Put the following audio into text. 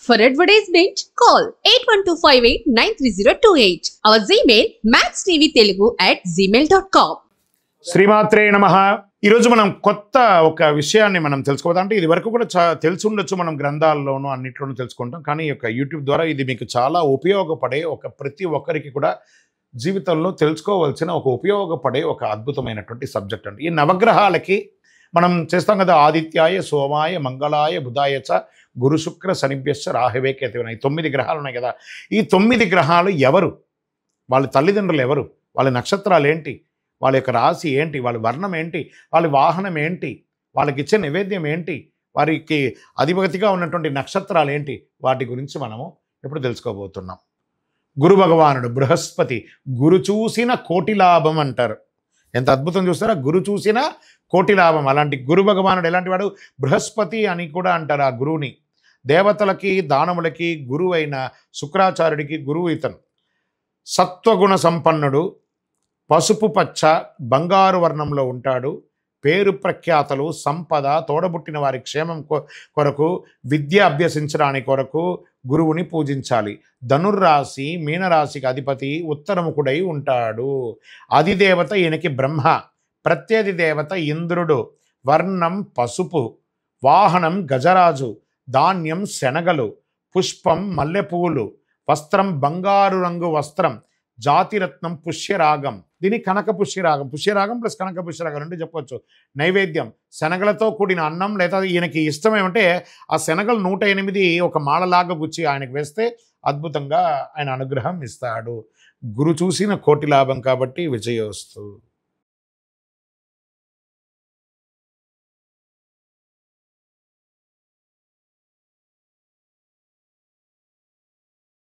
For advertisement, call 8125893028. Our Gmail maxtvtelugu@gmail.com. శ్రీమాత్రే నమః. ఈరోజు మనం కొత్త ఒక విషయాన్ని మనం తెలుసుకోవద్దు. అంటే ఇది వరకు కూడా తెలిసి ఉండొచ్చు, మనం గ్రంథాల్లోనూ అన్నిట్లోనూ తెలుసుకుంటాం. కానీ ఈ యొక్క యూట్యూబ్ ద్వారా ఇది మీకు చాలా ఉపయోగపడే ప్రతి ఒక్కరికి కూడా జీవితంలో తెలుసుకోవాల్సిన ఉపయోగపడే ఒక అద్భుతమైనటువంటి సబ్జెక్ట్ అండి. ఈ నవగ్రహాలకి మనం చేస్తాం కదా, ఆదిత్యాయ సోమాయ మంగళాయ బుధాయ చ గురు శుక్ర శనిభ్యశ్చ రాహవే కేతువున. ఈ 9 గ్రహాలు ఉన్నాయి కదా. ఈ 9 గ్రహాలు ఎవరు, వాళ్ళ తల్లిదండ్రులు ఎవరు, వాళ్ళ నక్షత్రాలు ఏంటి, వాళ్ళ యొక్క రాశి ఏంటి, వాళ్ళ వర్ణం ఏంటి, వాళ్ళ వాహనం ఏంటి, వాళ్ళకి ఇచ్చే నైవేద్యం ఏంటి, వారికి అధిపతిగా ఉన్నటువంటి నక్షత్రాలు ఏంటి, వాటి గురించి మనము ఇప్పుడు తెలుసుకోబోతున్నాం. గురు భగవానుడు బృహస్పతి, గురు చూసిన కోటి లాభం అంటారు. ఎంత అద్భుతం చూస్తారా, గురు చూసిన కోటి లాభం. అలాంటి గురు భగవానుడు ఎలాంటి వాడు, బృహస్పతి అని కూడా అంటారు. ఆ గురువుని దేవతలకి దానములకి గురువు అయిన శుక్రాచార్యుడికి గురువు ఇతను. సత్వగుణ సంపన్నుడు, పసుపు పచ్చ బంగారు వర్ణంలో ఉంటాడు. పేరు ప్రఖ్యాతలు, సంపద, తోడబుట్టిన వారి క్షేమం కొరకు, విద్య అభ్యసించడానికి కొరకు గురువుని పూజించాలి. ధనుర్రాశి మీనరాశికి అధిపతి ఉత్తరముఖుడై ఉంటాడు. అధిదేవత ఈయనకి బ్రహ్మ, ప్రత్యధి దేవత ఇంద్రుడు. వర్ణం పసుపు, వాహనం గజరాజు, ధాన్యం శనగలు, పుష్పం మల్లెపూలు, వస్త్రం బంగారు రంగు వస్త్రం, జాతిరత్నం పుష్యరాగం. దీని కనక పుష్యరాగం, పుష్యరాగం ప్లస్ కనక పుష్యరాగం అంటే చెప్పవచ్చు. నైవేద్యం శనగలతో కూడిన అన్నం, లేదా ఈయనకి ఇష్టం ఏమంటే ఆ శనగలు 108 ఒక మాలలాగా గుచ్చి ఆయనకు వేస్తే అద్భుతంగా ఆయన అనుగ్రహం ఇస్తాడు. గురు చూసిన కోటి లాభం కాబట్టి విజయోస్తు.